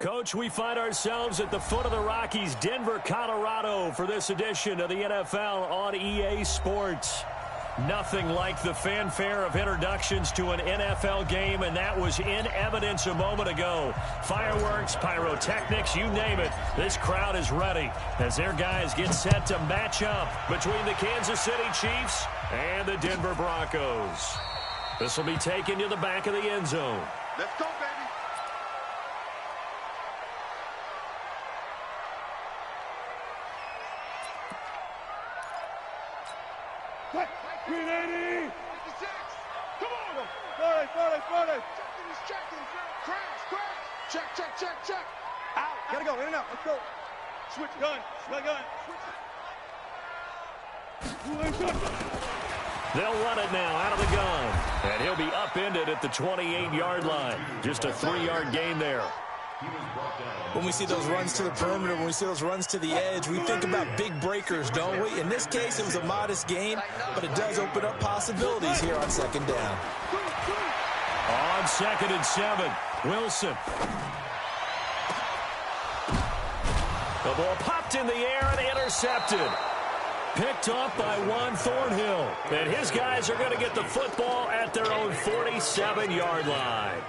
Coach, we find ourselves at the foot of the Rockies, Denver, Colorado, for this edition of the NFL on EA Sports. Nothing like the fanfare of introductions to an NFL game, and that was in evidence a moment ago. Fireworks, pyrotechnics, you name it. This crowd is ready as their guys get set to match up between the Kansas City Chiefs and the Denver Broncos. This will be taken to the back of the end zone. Let's go, baby. Green 80! 56! Come on! 40! Check! Out! Gotta go, in and out, let's go! Switch gun! They'll run it now out of the gun. And he'll be upended at the 28-yard line. Just a 3-yard gain there. When we see those runs to the perimeter, when we see those runs to the edge, we think about big breakers, don't we? In this case, it was a modest gain, but it does open up possibilities here on second down. On 2nd and 7, Wilson. The ball popped in the air and intercepted. Picked off by Juan Thornhill. And his guys are going to get the football at their own 47-yard line.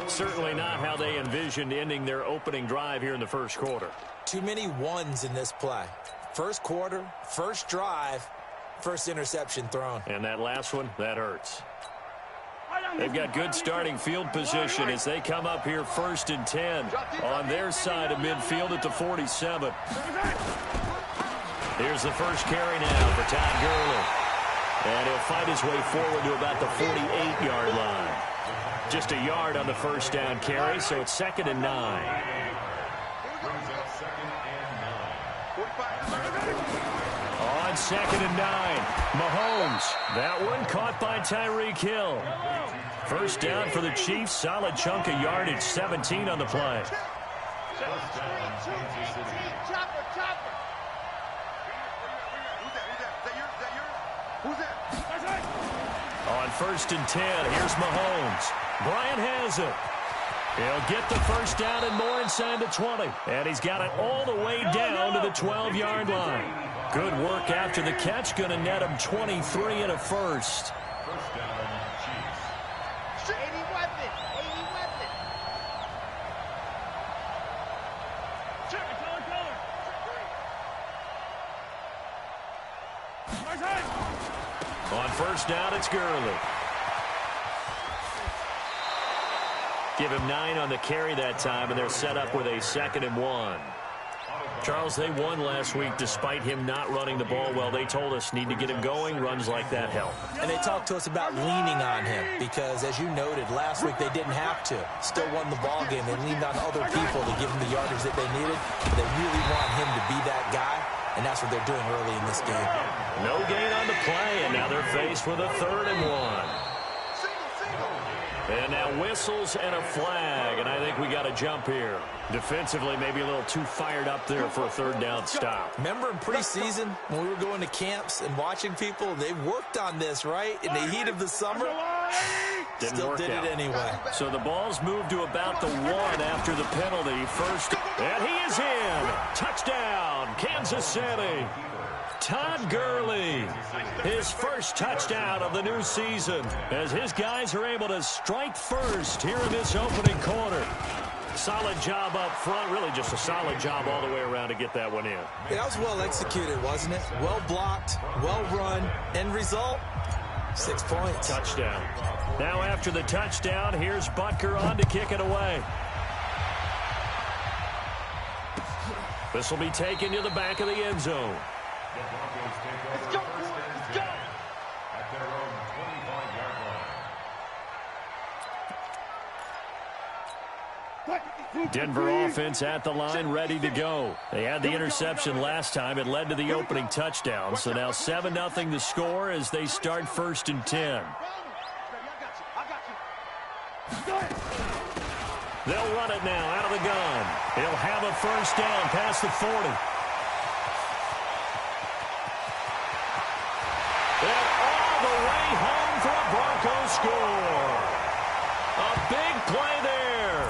Certainly not how they envisioned ending their opening drive here in the first quarter. Too many ones in this play. First quarter, first drive, first interception thrown. And that last one, that hurts. They've got good starting field position as they come up here 1st and 10 on their side of midfield at the 47. Here's the first carry now for Todd Gurley. And he'll fight his way forward to about the 48-yard line. Just a yard on the first down carry, so it's 2nd and 9. On 2nd and 9, Mahomes. That one caught by Tyreek Hill. First down for the Chiefs, solid chunk of yardage, 17 on the play. On 1st and 10, here's Mahomes. Bryant has it. He'll get the first down and more inside the 20. And he's got it all the way down to the 12-yard line. Good work after the catch. Going to net him 23 and a first. On first down, it's Gurley. Give him 9 on the carry that time, and they're set up with a 2nd and 1. Charles, they won last week despite him not running the ball well. They told us need to get him going. Runs like that help. And they talked to us about leaning on him because, as you noted, last week they didn't have to. Still won the ball game. They leaned on other people to give him the yardage that they needed. But they really want him to be that guy, and that's what they're doing early in this game. No gain on the play, and now they're faced with a 3rd and 1. And now whistles and a flag, and I think we got a jump here. Defensively, maybe a little too fired up there for a 3rd down stop. Remember in preseason when we were going to camps and watching people, they worked on this, right? In the heat of the summer, still did it anyway. So the ball's moved to about the 1 after the penalty. First, and he is in. Touchdown, Kansas City. Todd Gurley, his first touchdown of the new season, as his guys are able to strike first here in this opening quarter. Solid job up front, really just a solid job all the way around to get that one in. Yeah, that was well executed, wasn't it? Well blocked, well run, end result, 6 points. Touchdown. Now after the touchdown, here's Butker on to kick it away. This will be taken to the back of the end zone. Let's go, let's go. At their own 25-yard line. Denver offense at the line, ready to go. They had the interception last time. It led to the opening touchdown. So now 7-0 the score as they start 1st and 10. They'll run it now out of the gun. He'll have a first down past the 40. And all the way home for a Broncos score. A big play there.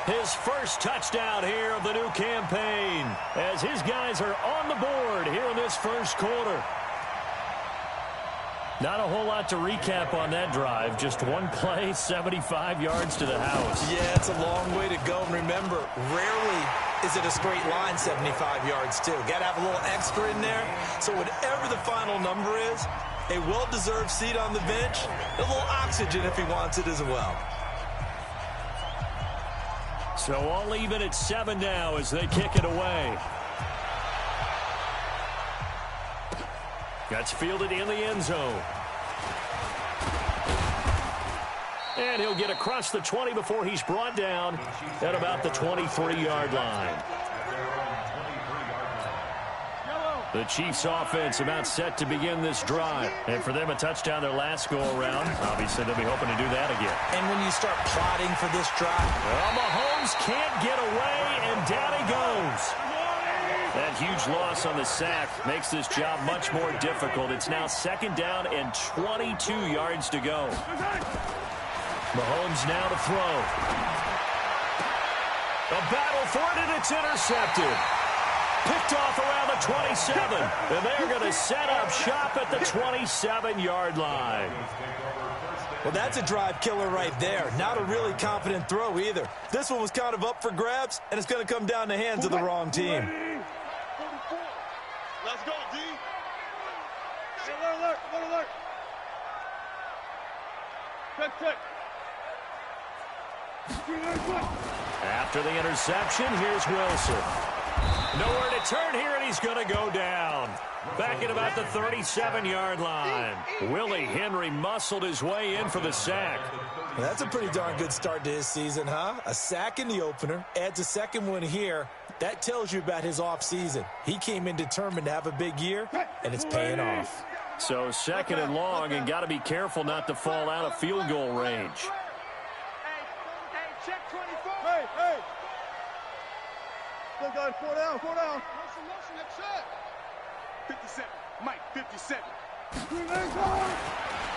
His his first touchdown here of the new campaign as his guys are on the board here in this first quarter. Not a whole lot to recap on that drive. Just one play, 75 yards to the house. Yeah, it's a long way to go. And remember, rarely is it a straight line 75 yards, too. Got to have a little extra in there. So whatever the final number is, a well-deserved seat on the bench, a little oxygen if he wants it as well. So all even at 7 now as they kick it away. Gets fielded in the end zone. And he'll get across the 20 before he's brought down at about the 23-yard line. The Chiefs offense about set to begin this drive. And for them, a touchdown their last go-around. Obviously, they'll be hoping to do that again. And when you start plotting for this drive, well, Mahomes can't get away, and down he goes. That huge loss on the sack makes this job much more difficult. It's now 2nd down and 22 yards to go. Mahomes now to throw. A battle for it, and it's intercepted. Picked off around the 27, and they're going to set up shop at the 27-yard line. Well, that's a drive killer right there. Not a really confident throw either. This one was kind of up for grabs, and it's going to come down the hands of the wrong team. Let's go, D. Alert, alert. Check. After the interception, here's Wilson. Nowhere to turn here, and he's going to go down. Back at about the 37-yard line. Willie Henry muscled his way in for the sack. Well, that's a pretty darn good start to his season, huh? A sack in the opener, adds a second one here. That tells you about his offseason. He came in determined to have a big year, and it's paying off. So 2nd and long, and got to be careful not to fall out of field goal range. Hey, check 24. Hey. Still got 4 down. Motion, that's it. 57. Mike, 57.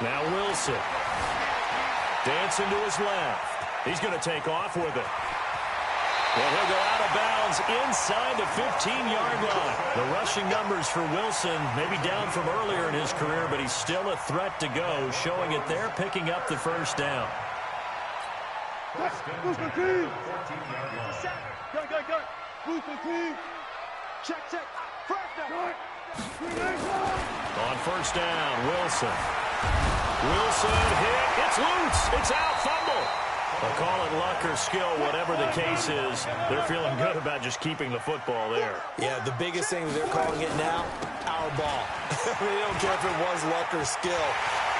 Now Wilson. Dancing to his left. He's going to take off with it. Well, he'll go out of bounds inside the 15-yard line. The rushing numbers for Wilson may be down from earlier in his career, but he's still a threat to go, showing it there, picking up the first down. Boost the team. Go. Boost the team. Check. On first down, Wilson. Wilson hit. It's loose. It's out. Fumble. They'll call it luck or skill, whatever the case is. They're feeling good about just keeping the football there. Yeah, the biggest thing that they're calling it now, our ball. They don't care if it was luck or skill.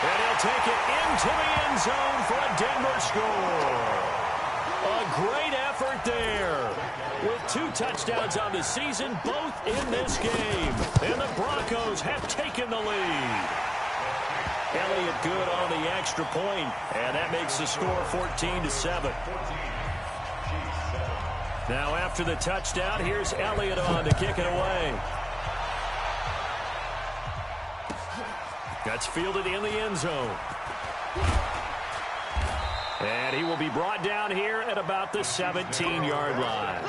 And he'll take it into the end zone for a Denver score. A great effort there. With 2 touchdowns on the season, both in this game. And the Broncos have taken the lead. Elliott good on the extra point, and that makes the score 14-7. Now after the touchdown, here's Elliott on to kick it away. That's fielded in the end zone. And he will be brought down here at about the 17-yard line.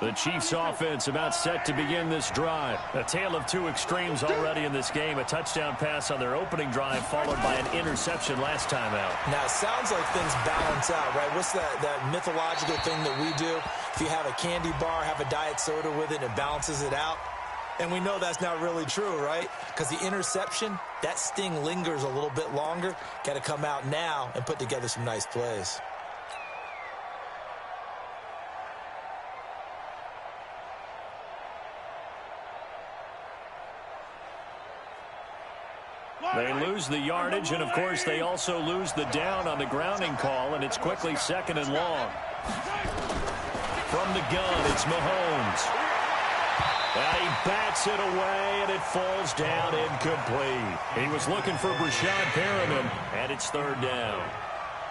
The Chiefs offense about set to begin this drive. A tale of 2 extremes already in this game. A touchdown pass on their opening drive followed by an interception last time out. Now, it sounds like things balance out, right? What's that mythological thing that we do? If you have a candy bar, have a diet soda with it, and it balances it out. And we know that's not really true, right? Because the interception, that sting lingers a little bit longer. Got to come out now and put together some nice plays. They lose the yardage, and, of course, they also lose the down on the grounding call, and it's quickly 2nd and long. From the gun, it's Mahomes. And he bats it away, and it falls down incomplete. He was looking for Brashad Perriman, and it's 3rd down.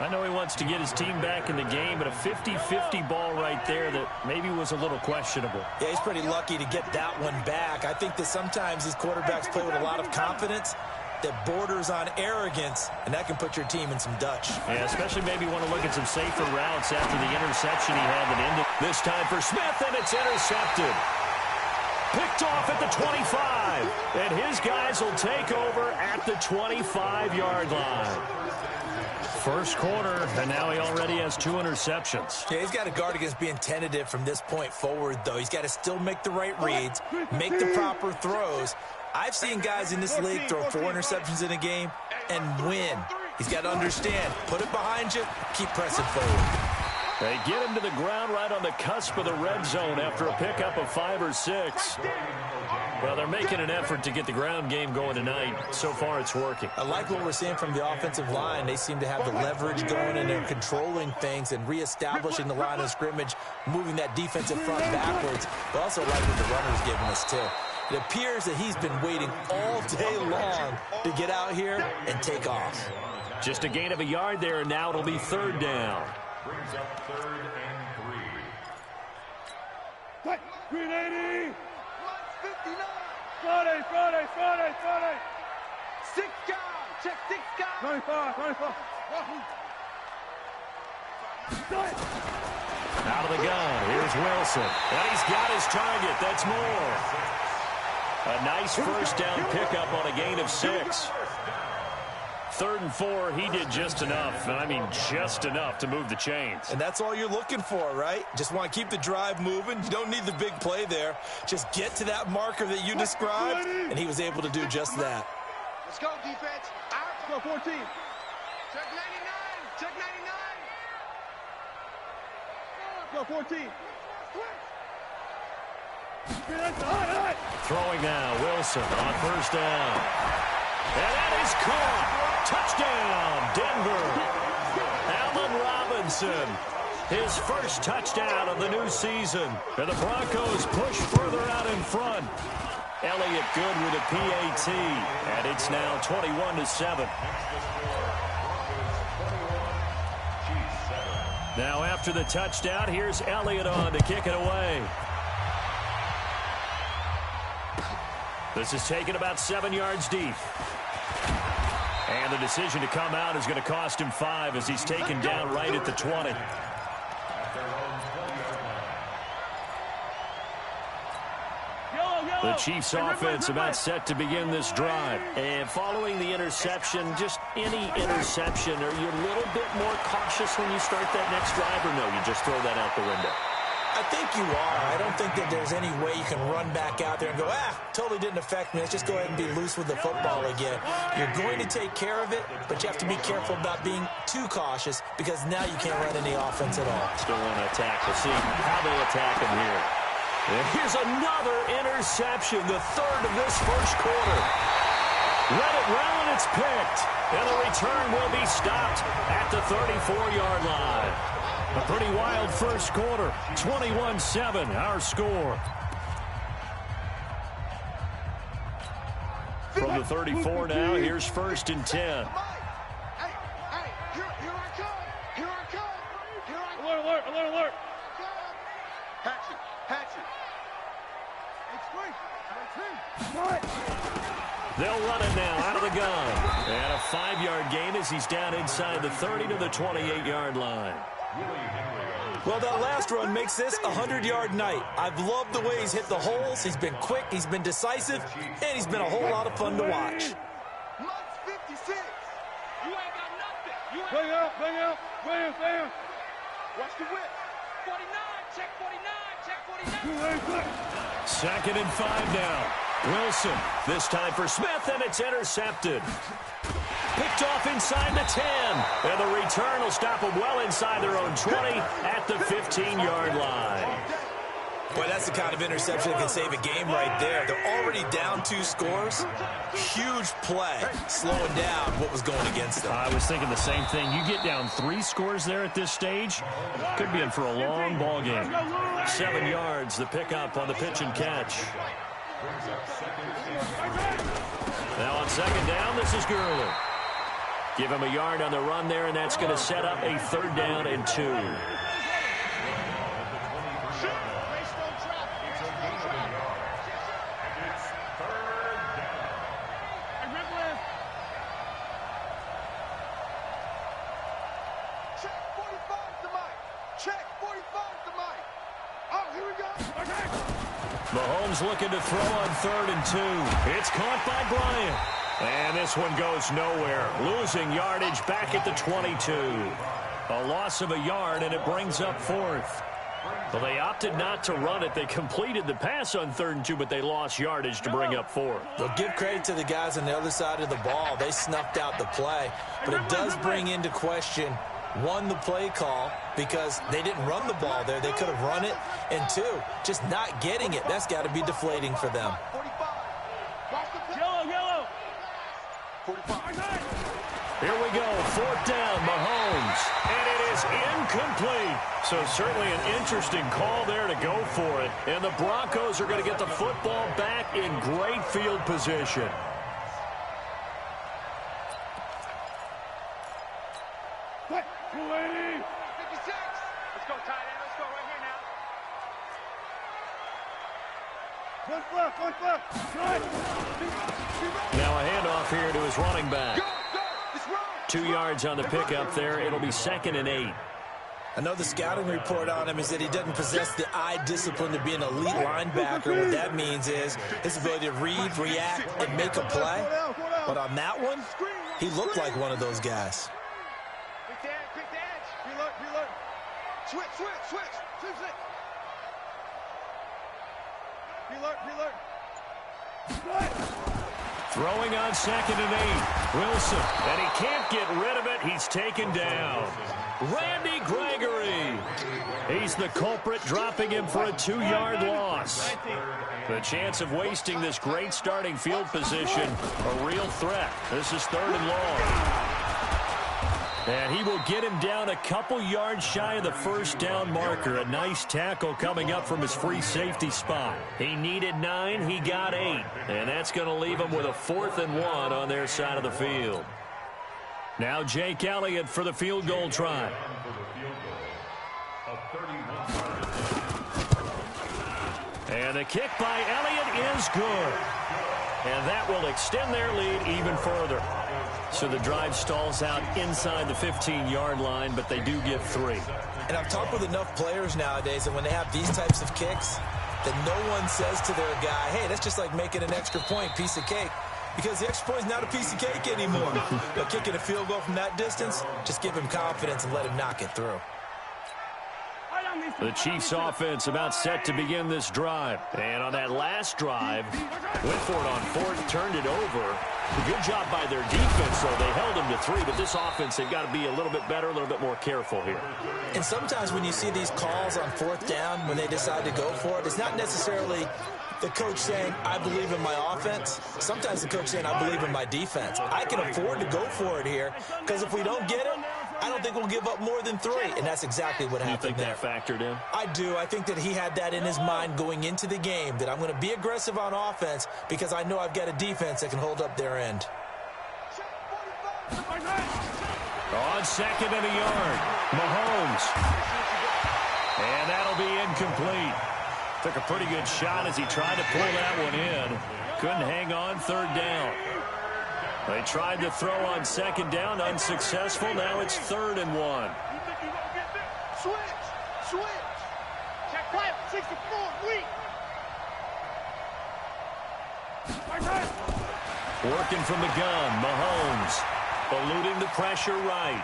I know he wants to get his team back in the game, but a 50-50 ball right there that maybe was a little questionable. Yeah, he's pretty lucky to get that one back. I think that sometimes these quarterbacks play with a lot of confidence that borders on arrogance, and that can put your team in some Dutch. Yeah, especially maybe want to look at some safer routes after the interception he had that ended. This time for Smith, and it's intercepted. Picked off at the 25, and his guys will take over at the 25-yard line. First quarter, and now he already has 2 interceptions. Yeah, he's got to guard against being tentative from this point forward, though. He's got to still make the right reads, make the proper throws. I've seen guys in this league throw 4 interceptions in a game and win. He's got to understand, put it behind you, keep pressing forward. They get him to the ground right on the cusp of the red zone after a pickup of 5 or 6. Well, they're making an effort to get the ground game going tonight. So far, it's working. I like what we're seeing from the offensive line. They seem to have the leverage going, and they're controlling things and reestablishing the line of scrimmage, moving that defensive front backwards. But also like what the runner's giving us, too. It appears that he's been waiting all day long to get out here and take off. Just a gain of a yard there, and now it'll be 3rd down. Brings up 3rd and 3. Green 80. 59. Friday. 6 guys. Check 6 guys. 95. Out of the gun. Here's Wilson. And he's got his target. That's more. A nice first down pickup on a gain of 6. 3rd and 4, he did just enough, and I mean just enough to move the chains. And that's all you're looking for, right? Just want to keep the drive moving. You don't need the big play there. Just get to that marker that you described, and he was able to do just that. Let's go, defense. Out. Let's go, 14. Check 99. Check 99. Let's go, 14. Throwing now, Wilson on 1st down. And that is caught. Touchdown, Denver. Allen Robinson, his first touchdown of the new season. And the Broncos push further out in front. Elliott good with a PAT. And it's now 21-7. Now after the touchdown, here's Elliott on to kick it away. This is taken about 7 yards deep. And the decision to come out is going to cost him 5 as he's taken down right at the 20. The Chiefs offense about set to begin this drive. And following the interception, just any interception, are you a little bit more cautious when you start that next drive, or no, you just throw that out the window? I think you are. I don't think that there's any way you can run back out there and go, totally didn't affect me. Let's just go ahead and be loose with the football again. You're going to take care of it, but you have to be careful about being too cautious because now you can't run any offense at all. Still want to attack. We'll see how they attack him here. And here's another interception, the 3rd of this first quarter. Let it well, and it's picked. And the return will be stopped at the 34-yard line. A pretty wild first quarter. 21-7, our score. From the 34 now, here's 1st and 10. Hey, here I come. Alert. Hatchet. They'll run it now out of the gun. And a 5-yard gain as he's down inside the 30 to the 28-yard line. Well, that last run makes this a 100-yard night. I've loved the way he's hit the holes. He's been quick, he's been decisive, and he's been a whole lot of fun to watch. 56. You ain't got nothing. Bring out. Watch the whip. 49. Check 49. 2nd and 5 now. Wilson, this time for Smith, and it's intercepted. Picked off inside the 10. And the return will stop them well inside their own 20 at the 15-yard line. Boy, that's the kind of interception that can save a game right there. They're already down 2 scores. Huge play, slowing down what was going against them. I was thinking the same thing. You get down 3 scores there at this stage, could be in for a long ball game. 7 yards, the pickup on the pitch and catch. Now on 2nd down, this is Gurley. Give him a yard on the run there, and that's going to set up a 3rd down and 2. Mahomes looking to throw on 3rd and 2. It's caught by Bryant. And this one goes nowhere. Losing yardage back at the 22. A loss of a yard, and it brings up 4th. Well, they opted not to run it. They completed the pass on 3rd and 2, but they lost yardage to bring up 4th. Well, give credit to the guys on the other side of the ball. They snuffed out the play. But it does bring into question, 1, the play call, because they didn't run the ball there. They could have run it. And 2, just not getting it. That's got to be deflating for them. Here we go, 4th down, Mahomes. And it is incomplete. So certainly an interesting call there to go for it. And the Broncos are going to get the football back in great field position. What? 280. 56. Let's go, tight end. Let's go right here now. Now a handoff here to his running back. Go, 2 yards on the pickup there. It'll be 2nd and 8. I know the scouting report on him is that he doesn't possess the eye discipline to be an elite linebacker. What that means is his ability to read, react, and make a play. But on that one, he looked like one of those guys. Quick edge. Reload. Switch. Reload. Throwing on 2nd and 8. Wilson, and he can't get rid of it. He's taken down. Randy Gregory. He's the culprit, dropping him for a 2-yard loss. The chance of wasting this great starting field position, a real threat. This is 3rd and long. And he will get him down a couple yards shy of the 1st down marker. A nice tackle coming up from his free safety spot. He needed 9, he got 8. And that's going to leave him with a 4th and 1 on their side of the field. Now Jake Elliott for the field goal try. And the kick by Elliott is good. And that will extend their lead even further. So the drive stalls out inside the 15-yard line, but they do get 3. And I've talked with enough players nowadays that when they have these types of kicks, that no one says to their guy, hey, that's just like making an extra point, piece of cake. Because the extra point is not a piece of cake anymore. But kicking a field goal from that distance, just give him confidence and let him knock it through. The Chiefs offense about set to begin this drive. And on that last drive, went for it on 4th, turned it over. Good job by their defense, though. They held them to 3, but this offense, they've got to be a little bit better, a little bit more careful here. And sometimes when you see these calls on 4th down, when they decide to go for it, it's not necessarily the coach saying, I believe in my offense. Sometimes the coach saying, I believe in my defense. I can afford to go for it here, because if we don't get it, I don't think we'll give up more than 3. And that's exactly what happened there. You think that factored in? I do. I think that he had that in his mind going into the game, that I'm going to be aggressive on offense because I know I've got a defense that can hold up their end. On 2nd and a yard, Mahomes. And that'll be incomplete. Took a pretty good shot as he tried to pull that one in. Couldn't hang on 3rd down. They tried to throw on 2nd down, unsuccessful. Now it's 3rd and 1. Switch. Check fire. 64. Weak. Working from the gun, Mahomes. Eluding the pressure right.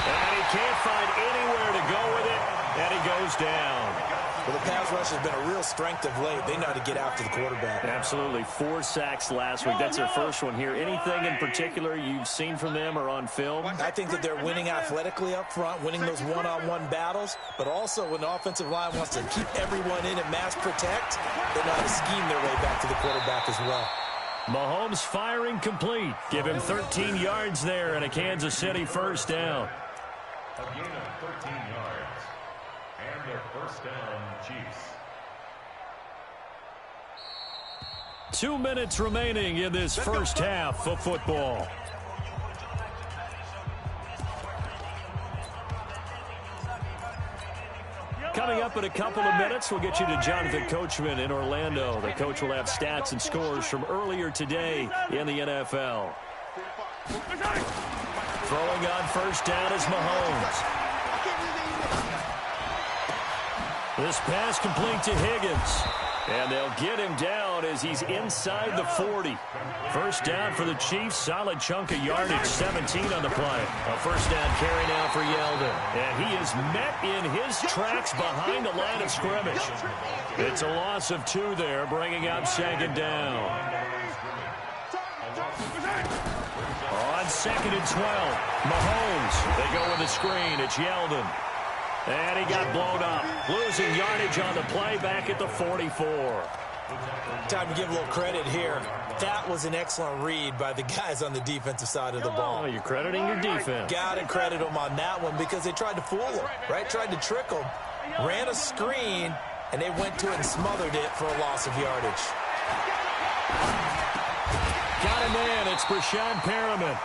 And he can't find anywhere to go with it. And he goes down. Well, the pass rush has been a real strength of late. They know how to get after the quarterback. Absolutely. 4 sacks last week. That's their first one here. Anything in particular you've seen from them or on film? I think that they're winning athletically up front, winning those one-on-one battles, but also when the offensive line wants to keep everyone in and mass protect, they know how to scheme their way back to the quarterback as well. Mahomes firing complete. Give him 13 yards there and a Kansas City 1st down. A gain of 13 yards. And a 1st down, Chiefs. 2 minutes remaining in this first half of football. Coming up in a couple of minutes, we'll get you to Jonathan Coachman in Orlando. The coach will have stats and scores from earlier today in the NFL. Throwing on first down is Mahomes. This pass complete to Higgins. And they'll get him down as he's inside the 40. First down for the Chiefs. Solid chunk of yardage, 17 on the play. A first down carry now for Yeldon. And he is met in his tracks behind the line of scrimmage. It's a loss of 2 there, bringing up second down. On second and 12, Mahomes. They go with the screen. It's Yeldon. And he got blown up. Losing yardage on the play back at the 44. Time to give a little credit here. That was an excellent read by the guys on the defensive side of the ball. Oh, you're crediting your defense. Got to credit them on that one because they tried to fool him, right? Tried to trick him. Ran a screen, and they went to it and smothered it for a loss of yardage. Got him in. It's Brashad Perriman.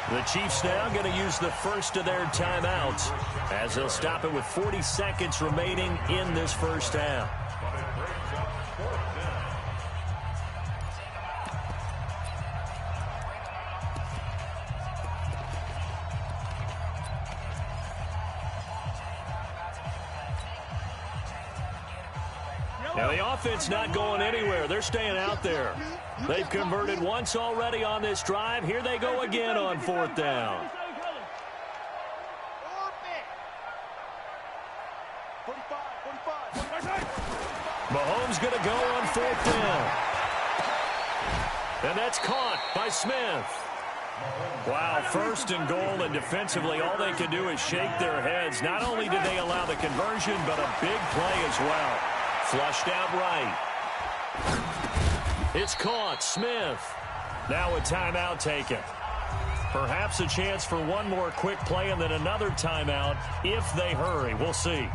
The Chiefs now going to use the first of their timeouts as they'll stop it with 40 seconds remaining in this first half. Now the offense not going anywhere. They're staying out there. They've converted once already on this drive. Here they go again on fourth down. Mahomes going to go on fourth down. And that's caught by Smith. Wow, first and goal, and defensively all they can do is shake their heads. Not only did they allow the conversion, but a big play as well. Flushed out right. It's caught. Smith. Now a timeout taken. Perhaps a chance for one more quick play and then another timeout if they hurry. We'll see.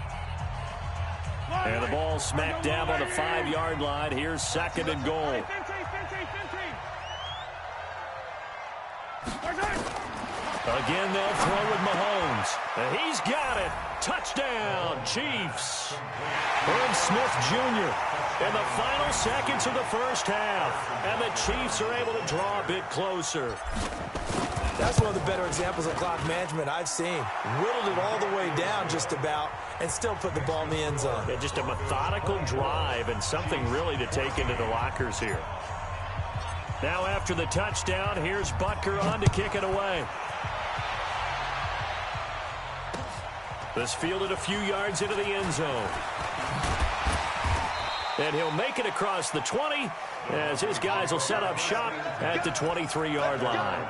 And the ball smack dab on the 5-yard line. Here's second and goal. Again, they'll throw with Mahomes. And he's got it. Touchdown, Chiefs. Herb Smith Jr. in the final seconds of the first half. And the Chiefs are able to draw a bit closer. That's one of the better examples of clock management I've seen. Whittled it all the way down just about and still put the ball in the end zone. Yeah, just a methodical drive and something really to take into the lockers here. Now after the touchdown, here's Butker on to kick it away. This fielded a few yards into the end zone. And he'll make it across the 20 as his guys will set up shop at the 23-yard line.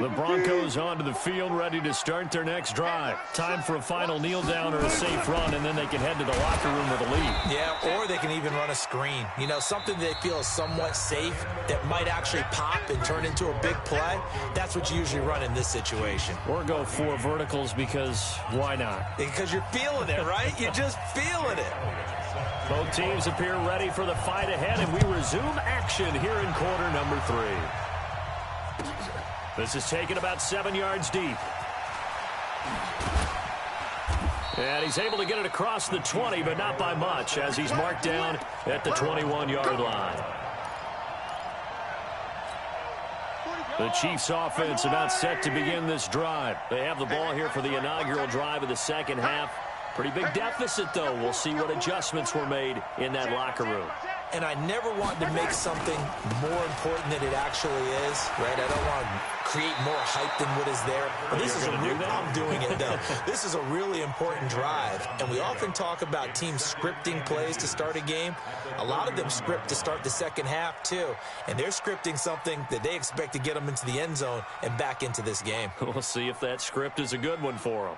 The Broncos onto the field, ready to start their next drive. Time for a final kneel down or a safe run, and then they can head to the locker room with a lead. Yeah, or they can even run a screen. You know, something they feel is somewhat safe that might actually pop and turn into a big play. That's what you usually run in this situation. Or go 4 verticals because why not? Because you're feeling it, right? You're just feeling it. Both teams appear ready for the fight ahead, and we resume action here in quarter number 3. This is taken about 7 yards deep. And he's able to get it across the 20, but not by much, as he's marked down at the 21-yard line. The Chiefs offense about set to begin this drive. They have the ball here for the inaugural drive of the second half. Pretty big deficit, though. We'll see what adjustments were made in that locker room. And I never want to make something more important than it actually is, right? I don't want to create more hype than what is there. But this is I'm doing it, though. This is a really important drive. And we often talk about teams scripting plays to start a game. A lot of them script to start the second half, too. And they're scripting something that they expect to get them into the end zone and back into this game. We'll see if that script is a good one for them.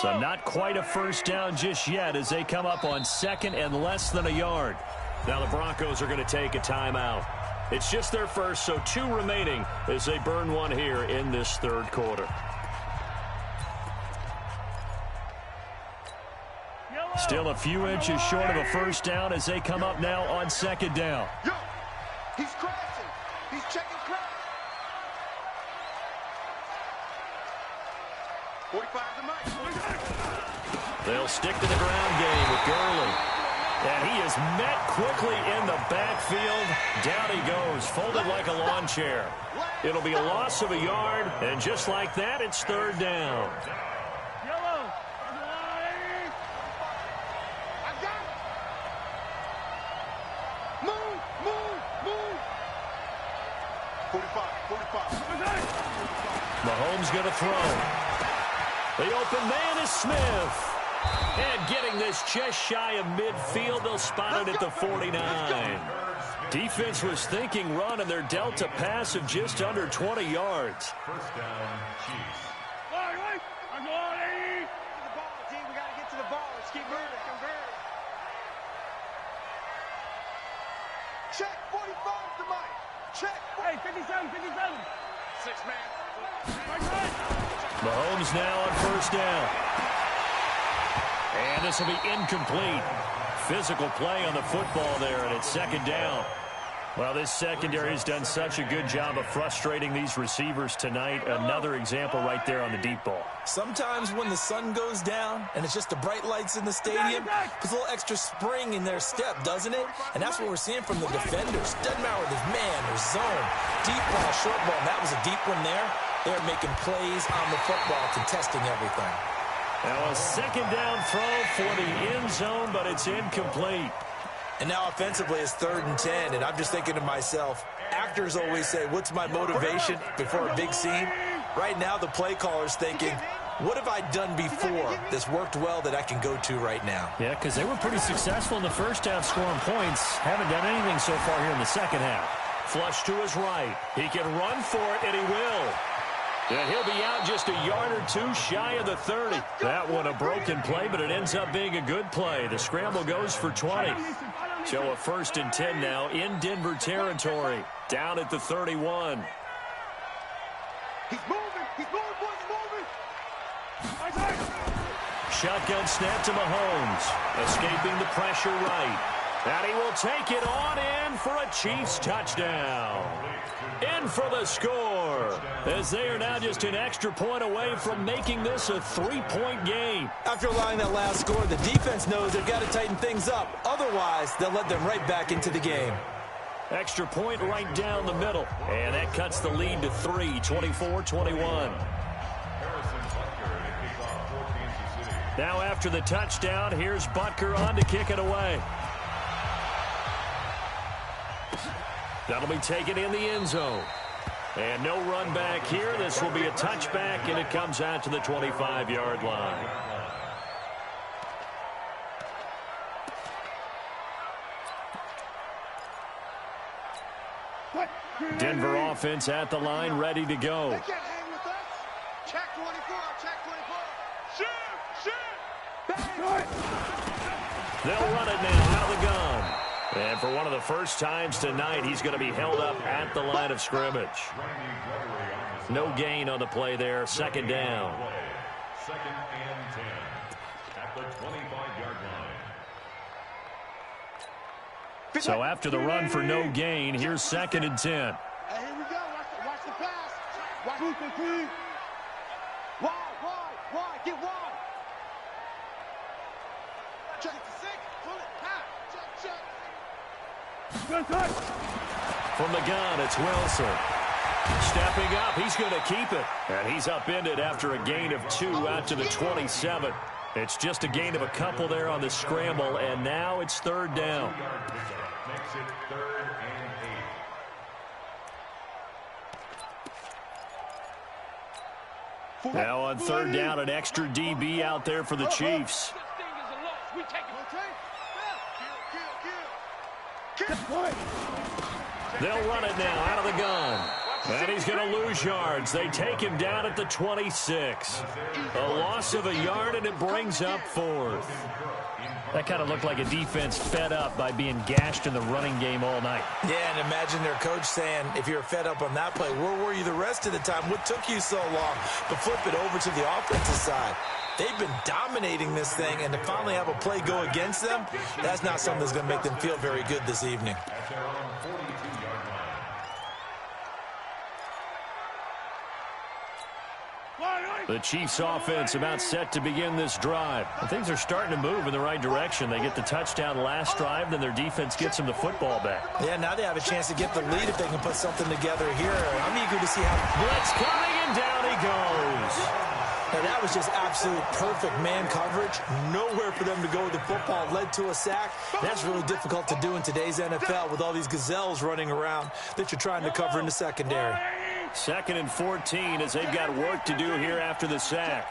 So not quite a first down just yet as they come up on second and less than a yard. Now the Broncos are going to take a timeout. It's just their first, so 2 remaining as they burn one here in this third quarter. Still a few inches short of a first down as they come up now on second down. He's crashing. He's checking. 45 to Mike. They'll stick to the ground game with Gurley. And he is met quickly in the backfield. Down he goes, folded like a lawn chair. It'll be a loss of a yard, and just like that, it's third down. Mahomes going to throw. The open man is Smith. And getting this just shy of midfield, they'll spot it at the 49. Defense was thinking run, and they're dealt a pass of just under 20 yards. First down, Chiefs. I'm going. To the ball, team. We got to get to the ball. Let's keep moving. Convert. Check 45 to Mike. Check. Hey, 57, 57. 6 man. Mahomes now on first down. And this will be incomplete. Physical play on the football there, and it's second down. Well, this secondary has done such a good job of frustrating these receivers tonight. Another example right there on the deep ball. Sometimes when the sun goes down and it's just the bright lights in the stadium, puts a little extra spring in their step, doesn't it? And that's what we're seeing from the defenders. Doesn't matter whether it's man or zone. Deep ball, short ball, and that was a deep one there. They're making plays on the football, contesting everything. Now a second down throw for the end zone, but it's incomplete. And now offensively it's 3rd and 10, and I'm just thinking to myself, actors always say, what's my motivation before a big scene? Right now the play caller's thinking, what have I done before that's worked well that I can go to right now? Yeah, because they were pretty successful in the first half scoring points. Haven't done anything so far here in the second half. Flush to his right. He can run for it, and he will. And he'll be out just a yard or two shy of the 30. That one a broken play, but it ends up being a good play. The scramble goes for 20. So a 1st and 10 now in Denver territory. Down at the 31. He's moving. He's moving, boys, moving. Shotgun snap to Mahomes. Escaping the pressure right. And he will take it on in for a Chiefs touchdown. In for the score, as they are now just an extra point away from making this a 3-point game. After allowing that last score, the defense knows they've got to tighten things up. Otherwise, they'll let them right back into the game. Extra point right down the middle. And that cuts the lead to 3, 24-21. Now after the touchdown, here's Butker on to kick it away. That'll be taken in the end zone. And no run back here. This will be a touchback, and it comes out to the 25-yard line. Denver offense at the line, ready to go. They can't hang with us. Check 24. Check 24. Shoot. They'll run it now out of the gun. And for one of the first times tonight, he's going to be held up at the line of scrimmage. No gain on the play there. Second down. 2nd and 10 at the 25-yard line. So after the run for no gain, here's 2nd and 10. Hey, here we go. Watch the pass. Watch the team. Wide. Get wide. Check it to 6. Pull it. Pass. Check. From the gun, it's Wilson. Stepping up, he's going to keep it. And he's upended after a gain of 2 out to the 27. It's just a gain of a couple there on the scramble, and now it's 3rd down. Makes it 3rd and 8. Now on 3rd down, an extra DB out there for the Chiefs. They'll run it now out of the gun. And he's going to lose yards. They take him down at the 26. A loss of a yard, and it brings up 4th. That kind of looked like a defense fed up by being gashed in the running game all night. Yeah, and imagine their coach saying, if you're fed up on that play, where were you the rest of the time? What took you so long to flip it over to the offensive side? They've been dominating this thing, and to finally have a play go against them, that's not something that's going to make them feel very good this evening. At their own 42-yard line. The Chiefs offense about set to begin this drive. And things are starting to move in the right direction. They get the touchdown last drive, then their defense gets them the football back. Yeah, now they have a chance to get the lead if they can put something together here. I'm eager to see how... Blitz coming, and down he goes. Now, that was just absolute perfect man coverage. Nowhere for them to go with the football. Led to a sack. That's really difficult to do in today's NFL with all these gazelles running around that you're trying to cover in the secondary. 2nd and 14 as they've got work to do here after the sack.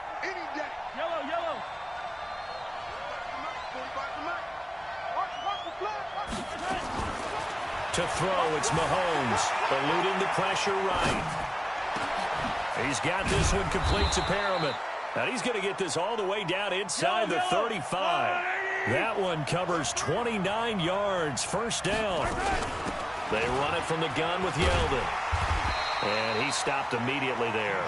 Yellow. To throw, it's Mahomes, eluding the pressure right. He's got this one complete to Perriman. And he's going to get this all the way down inside the 35. That one covers 29 yards, first down. They run it from the gun with Yeldon. And he stopped immediately there.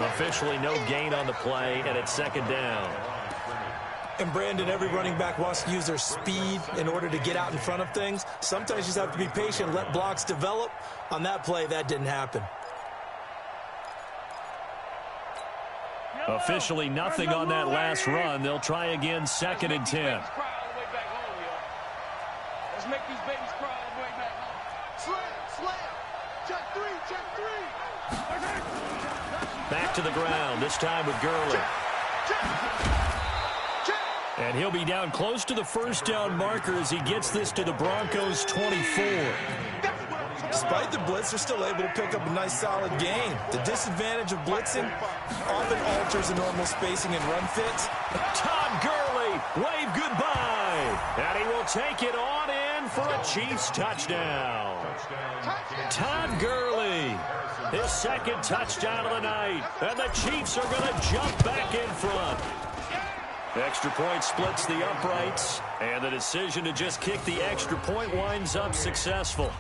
Officially no gain on the play, and it's 2nd down. And, Brandon, every running back wants to use their speed in order to get out in front of things. Sometimes you just have to be patient, let blocks develop. On that play, that didn't happen. Officially nothing on that last run. They'll try again, 2nd and 10. Let's make these babies cry all the way back home. Slam. Check three. Back to the ground, this time with Gurley. And he'll be down close to the first down marker as he gets this to the Broncos' 24. Despite the blitz, they're still able to pick up a nice, solid gain. The disadvantage of blitzing often alters the normal spacing and run fits. Todd Gurley, wave goodbye. And he will take it on in for a Chiefs touchdown. Todd Gurley, his 2nd touchdown of the night. And the Chiefs are going to jump back in front. Extra point splits the uprights. And the decision to just kick the extra point winds up successful.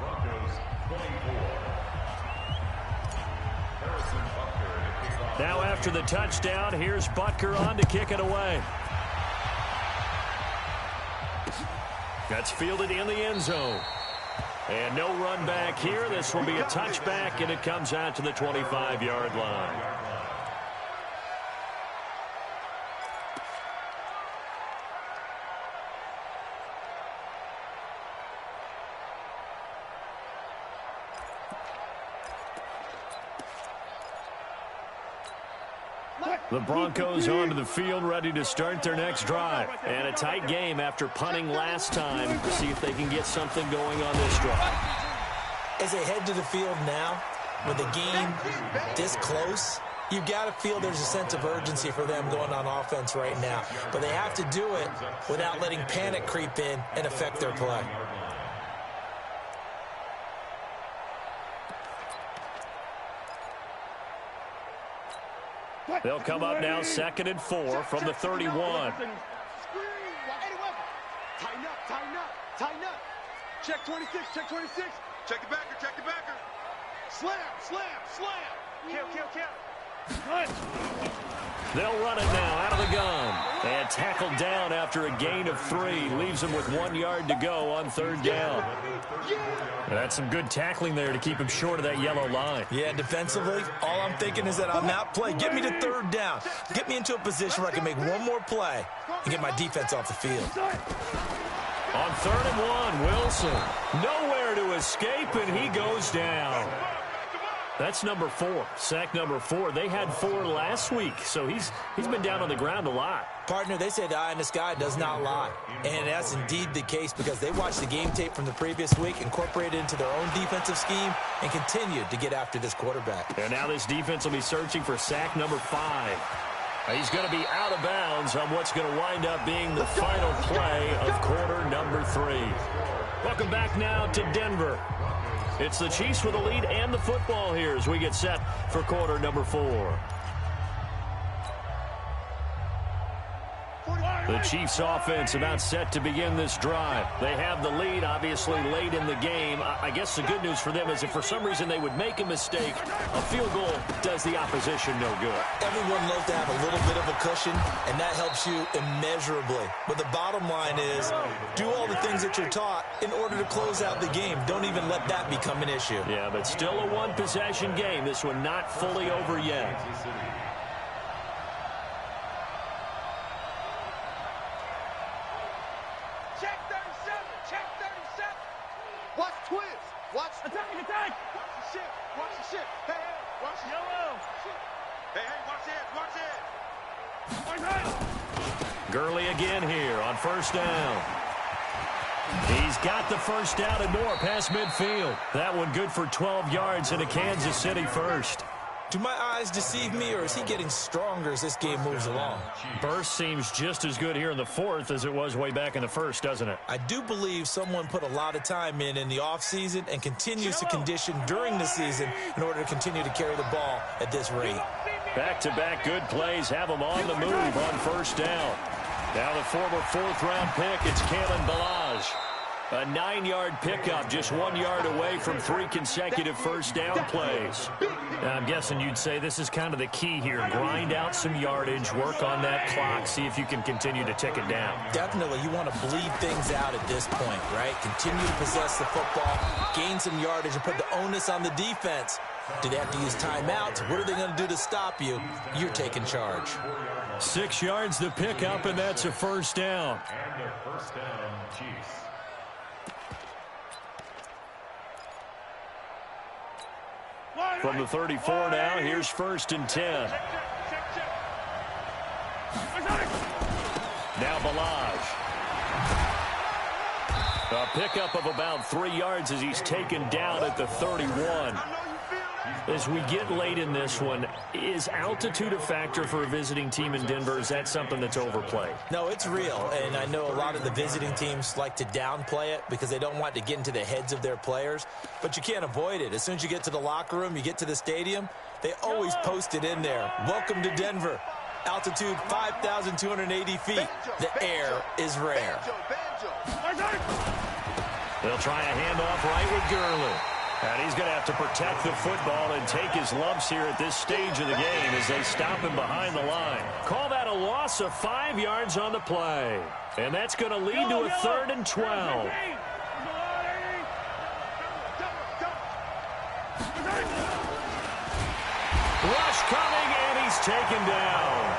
Now after the touchdown, here's Butker on to kick it away. That's fielded in the end zone. And no run back here. This will be a touchback, and it comes out to the 25-yard line. The Broncos onto the field, ready to start their next drive. And a tight game after punting last time. See if they can get something going on this drive. As they head to the field now, with the game this close, you've got to feel there's a sense of urgency for them going on offense right now. But they have to do it without letting panic creep in and affect their play. They'll come up now 2nd and 4 from the 31. Tighten up. Check 26. Check the backer. Slam. Kill. They'll run it now out of the gun. And tackled down after a gain of 3. Leaves them with 1 yard to go on 3rd down. That's some good tackling there to keep him short of that yellow line. Yeah, defensively, all I'm thinking is that on that play, get me to 3rd down. Get me into a position where I can make one more play and get my defense off the field. On 3rd and 1, Wilson. Nowhere to escape, and he goes down. That's number 4, sack number 4. They had 4 last week, so he's been down on the ground a lot. Partner, they say the eye in the sky does not lie. And that's indeed the case because they watched the game tape from the previous week, incorporated it into their own defensive scheme, and continued to get after this quarterback. And now this defense will be searching for sack number 5. He's going to be out of bounds on what's going to wind up being the final play of quarter number 3. Welcome back now to Denver. It's the Chiefs with the lead and the football here as we get set for quarter number 4. The Chiefs offense about set to begin this drive. They have the lead, obviously, late in the game. I guess the good news for them is if for some reason they would make a mistake, a field goal does the opposition no good. Everyone loves to have a little bit of a cushion, and that helps you immeasurably. But the bottom line is, do all the things that you're taught in order to close out the game. Don't even let that become an issue. Yeah, but still a one-possession game. This one not fully over yet. Watch twist. Watch attack. Watch the shit. Watch the shit. Hey, watch the yellow. Hey, watch it. Gurley again here on first down. He's got the first down and more past midfield. That one good for 12 yards into Kansas City first. Do my eyes deceive me, or is he getting stronger as this game moves along? Burst seems just as good here in the fourth as it was way back in the first, doesn't it? I do believe someone put a lot of time in the offseason and continues to condition during the season in order to continue to carry the ball at this rate. Back-to-back good plays have him on the move on first down. Now the former fourth-round pick, it's Kalen Ballage. A 9-yard pickup, just 1 yard away from 3 consecutive first down plays. Now, I'm guessing you'd say this is kind of the key here. Grind out some yardage, work on that clock, see if you can continue to tick it down. Definitely, you want to bleed things out at this point, right? Continue to possess the football, gain some yardage, and put the onus on the defense. Do they have to use timeouts? What are they going to do to stop you? You're taking charge. 6 yards the pickup, and that's a first down. And a first down, Chiefs. From the 34 now, here's first and 10. Now Ballage. A pickup of about 3 yards as he's taken down at the 31. As we get late in this one, is altitude a factor for a visiting team in Denver? Is that something that's overplayed? No, it's real, and I know a lot of the visiting teams like to downplay it because they don't want to get into the heads of their players, but you can't avoid it. As soon as you get to the locker room, you get to the stadium, they always post it in there. Welcome to Denver. Altitude 5,280 feet. The air is rare. They'll try a handoff right with Gurley. And he's going to have to protect the football and take his lumps here at this stage of the game as they stop him behind the line. Call that a loss of 5 yards on the play. And that's going to lead to a 3rd and 12. Rush coming, and he's taken down.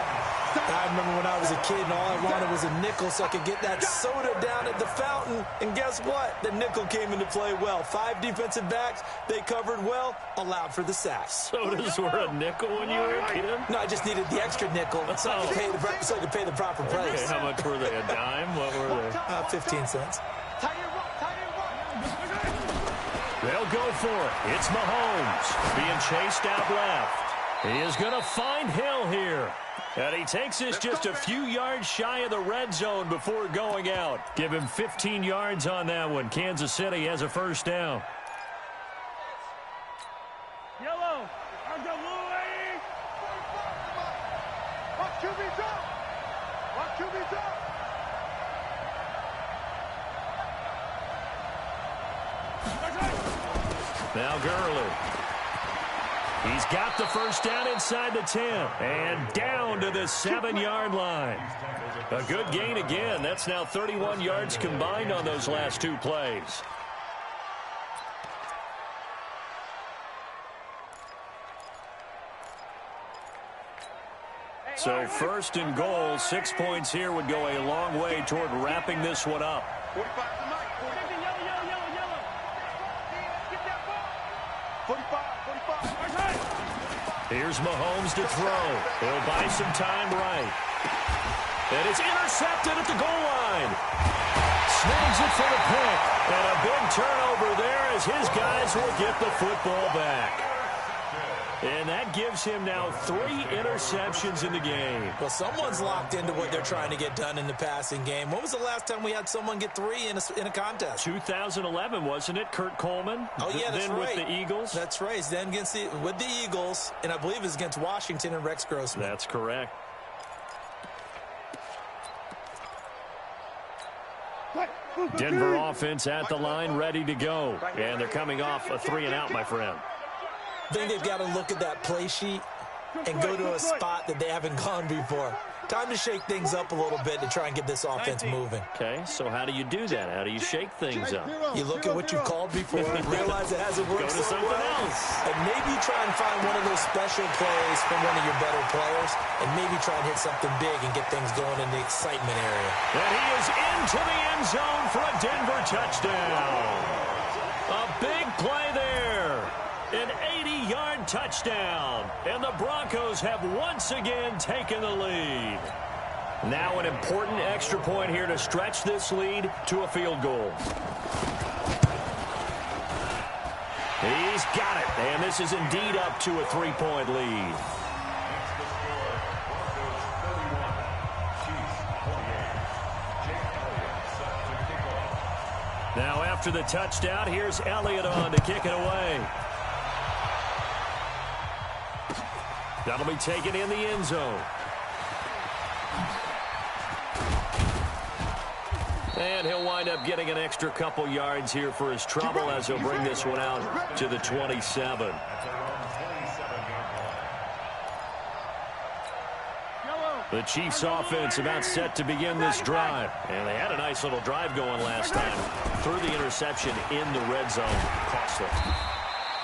I remember when I was a kid and all I wanted was a nickel so I could get that soda down at the fountain. And guess what? The nickel came into play well. 5 defensive backs, they covered well, allowed for the sacks. Sodas were a nickel when you were a kid? No, I just needed the extra nickel so I could pay the proper price. Okay, how much were they? A dime? What were they? 15 cents. They'll go for it. It's Mahomes being chased out left. He is going to find Hill here. And he takes us just a few yards shy of the red zone before going out. Give him 15 yards on that one. Kansas City has a first down. Yellow. Watch QB's up. Watch QB's up. Now Gurley. He's got the first down inside the 10 and down to the 7-yard line. A good gain again. That's now 31 yards combined on those last 2 plays. So first and goal, 6 points here would go a long way toward wrapping this one up. 45 to Mike. 45. Here's Mahomes to throw. He'll buy some time right. And it's intercepted at the goal line. Snags it for the pick. And a big turnover there as his guys will get the football back. And that gives him now 3 interceptions in the game. Well, someone's locked into what they're trying to get done in the passing game. When was the last time we had someone get 3 in a contest? 2011, wasn't it? Kurt Coleman? Oh, yeah, that's then right. with the Eagles? That's right. Then with the Eagles, and I believe it's against Washington and Rex Grossman. That's correct. Denver offense at the line, ready to go. And they're coming off a 3-and-out, my friend. I think they've got to look at that play sheet and go to a spot that they haven't gone before. Time to shake things up a little bit to try and get this offense moving. Okay, so how do you do that? How do you shake things up? You look at what you've called before, realize it hasn't worked Go to something else. and maybe try and find one of those special plays from one of your better players, and maybe try and hit something big and get things going in the excitement area. And he is into the end zone for a Denver touchdown. A big play there. An 80-yard touchdown. And the Broncos have once again taken the lead. Now an important extra point here to stretch this lead to a field goal. He's got it. And this is indeed up to a 3-point lead. Now after the touchdown, here's Elliott on to kick it away. That'll be taken in the end zone. And he'll wind up getting an extra couple yards here for his trouble as he'll bring this one out to the 27. The Chiefs offense about set to begin this drive. And they had a nice little drive going last time. Threw the interception in the red zone. Costly.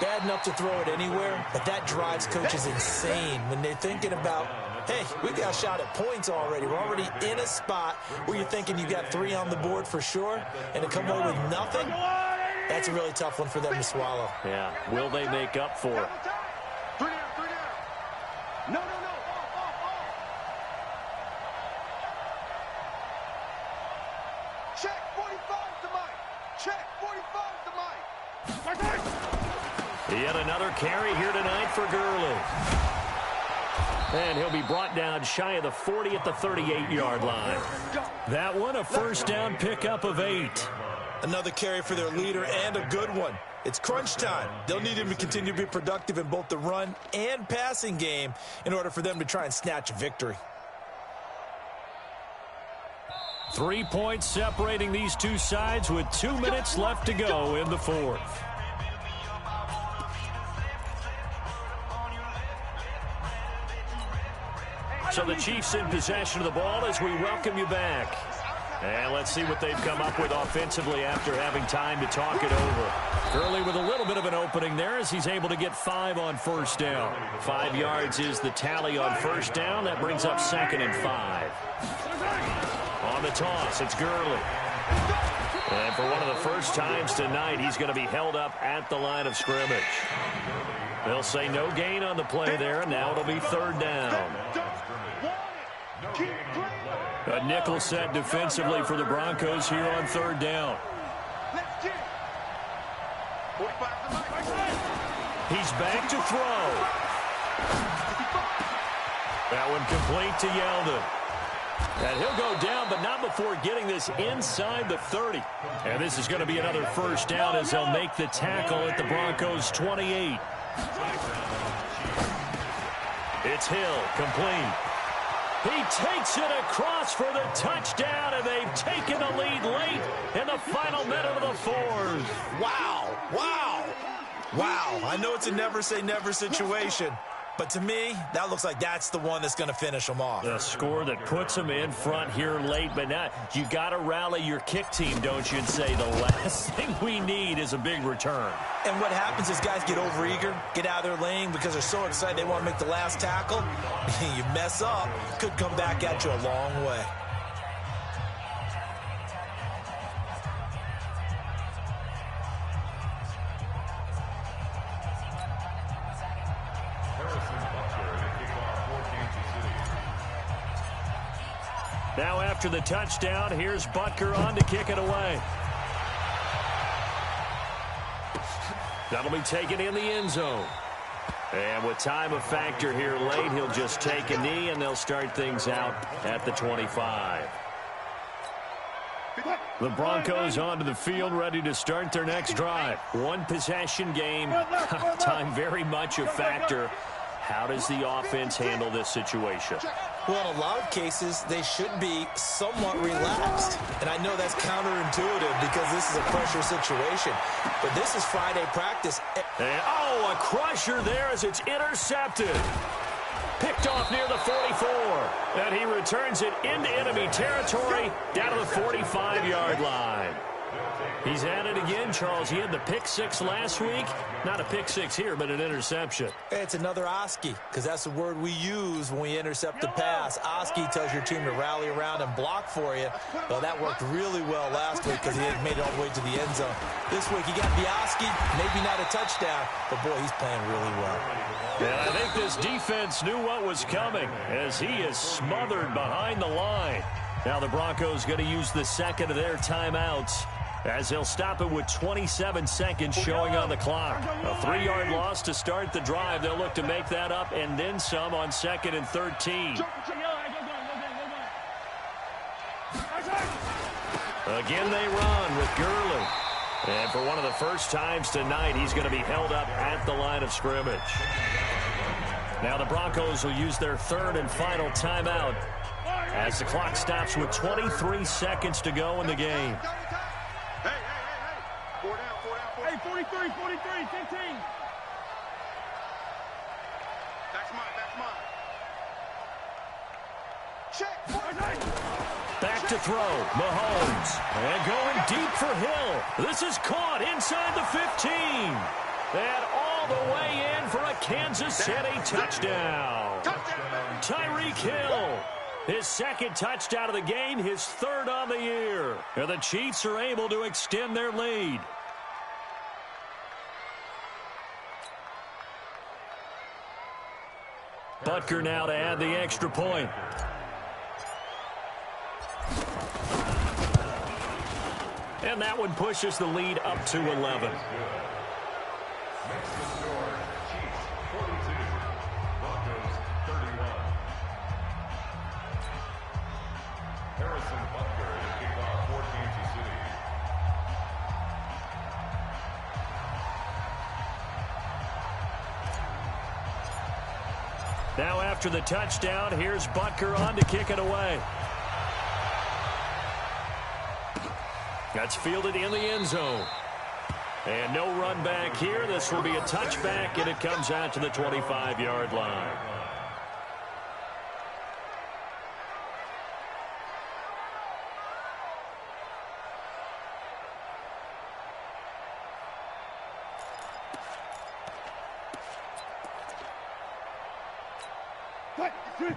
Bad enough to throw it anywhere, but that drives coaches insane when they're thinking about, hey, we got a shot at points already. We're already in a spot where you're thinking you got 3 on the board for sure, and to come away with nothing, that's a really tough one for them to swallow. Yeah, will they make up for it? 3 down. No. Check 45 to Mike. Check 45 to Mike. Yet another carry here tonight for Gurley. And he'll be brought down shy of the 40 at the 38-yard line. That one, a first down pickup of 8. Another carry for their leader and a good one. It's crunch time. They'll need him to continue to be productive in both the run and passing game in order for them to try and snatch a victory. 3 points separating these two sides with 2 minutes left to go in the fourth. So the Chiefs in possession of the ball as we welcome you back. And let's see what they've come up with offensively after having time to talk it over. Gurley with a little bit of an opening there as he's able to get 5 on first down. 5 yards is the tally on first down. That brings up 2nd and 5. On the toss, it's Gurley. And for one of the first times tonight, he's going to be held up at the line of scrimmage. They'll say no gain on the play there, and now it'll be 3rd down. A nickel set defensively for the Broncos here on 3rd down. He's back to throw. That one complete to Yeldon. And he'll go down, but not before getting this inside the 30. And this is going to be another first down as they'll make the tackle at the Broncos' 28. It's Hill, complete. He takes it across for the touchdown, and they've taken the lead late in the final minute of the fourth. Wow. I know it's a never say never situation, but to me, that looks like that's the one that's going to finish them off. The score that puts them in front here late, but now you got to rally your kick team, don't you, and say the last thing we need is a big return. And what happens is guys get overeager, get out of their lane because they're so excited they want to make the last tackle. You mess up, could come back at you a long way. Now after the touchdown, here's Butker on to kick it away. That'll be taken in the end zone. And with time a factor here late, he'll just take a knee, and they'll start things out at the 25. The Broncos onto the field, ready to start their next drive. One possession game. Time very much a factor. How does the offense handle this situation? Well, in a lot of cases, they should be somewhat relaxed. And I know that's counterintuitive because this is a pressure situation. But this is Friday practice. And, oh, a crusher there as it's intercepted. Picked off near the 44. And he returns it into enemy territory down to the 45-yard line. He's at it again, Charles. He had the pick six last week. Not a pick six here, but an interception. It's another Oski, because that's the word we use when we intercept the pass. Oski tells your team to rally around and block for you. Well, that worked really well last week because he had made it all the way to the end zone. This week, he got the Oski, maybe not a touchdown, but, boy, he's playing really well. And I think this defense knew what was coming as he is smothered behind the line. Now the Broncos going to use the second of their timeouts, as they'll stop it with 27 seconds showing on the clock. A 3-yard loss to start the drive. They'll look to make that up and then some on 2nd and 13. Again, they run with Gurley. And for one of the first times tonight, he's going to be held up at the line of scrimmage. Now the Broncos will use their third and final timeout as the clock stops with 23 seconds to go in the game. Hey, 43, 15. That's mine. Check. Back to throw, Mahomes. And going deep for Hill. This is caught inside the 15. And all the way in for a Kansas City touchdown. Tyreek Hill. His second touchdown of the game, his third on the year. And the Chiefs are able to extend their lead. Butker now to add the extra point. And that one pushes the lead up to 11. Now after the touchdown, here's Butker on to kick it away. That's fielded in the end zone. And no run back here. This will be a touchback, and it comes out to the 25-yard line.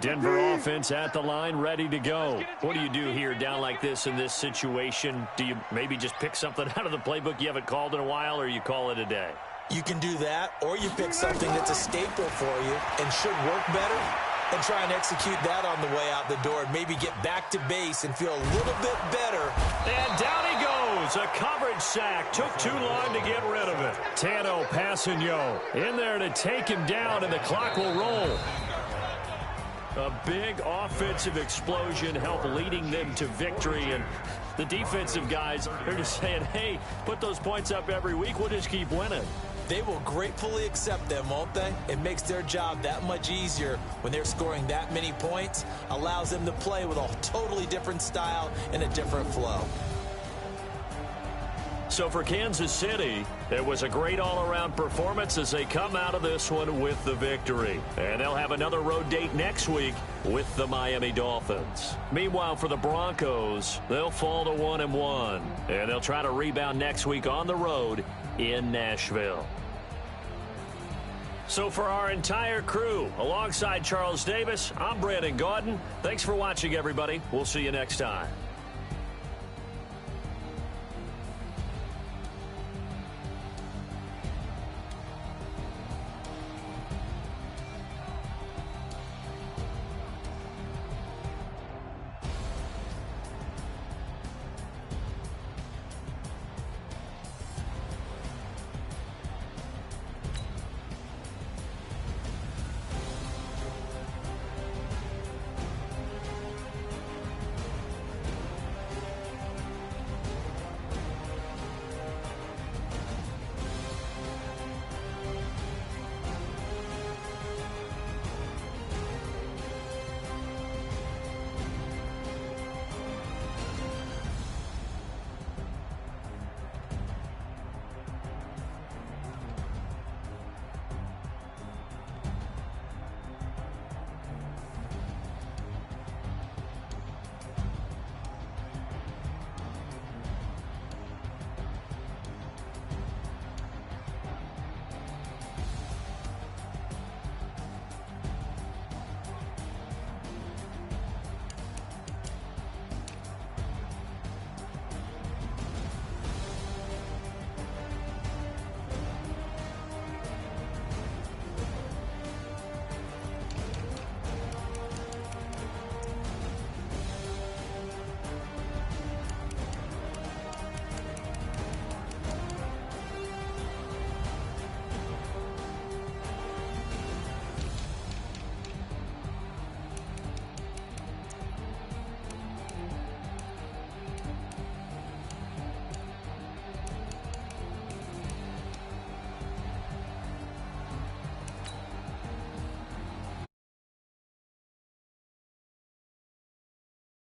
Denver offense at the line, ready to go. What do you do here down like this in this situation? Do you maybe just pick something out of the playbook you haven't called in a while, or you call it a day? You can do that, or you pick something that's a staple for you and should work better and try and execute that on the way out the door and maybe get back to base and feel a little bit better. And down he goes. A coverage sack. Took too long to get rid of it. Tano Passanio in there to take him down, and the clock will roll. A big offensive explosion helped leading them to victory, and the defensive guys are just saying, hey, put those points up every week, we'll just keep winning. They will gratefully accept them, won't they? It makes their job that much easier when they're scoring that many points, allows them to play with a totally different style and a different flow. So for Kansas City, it was a great all-around performance as they come out of this one with the victory. And they'll have another road date next week with the Miami Dolphins. Meanwhile, for the Broncos, they'll fall to 1-1. And they'll try to rebound next week on the road in Nashville. So for our entire crew, alongside Charles Davis, I'm Brandon Gaudin. Thanks for watching, everybody. We'll see you next time.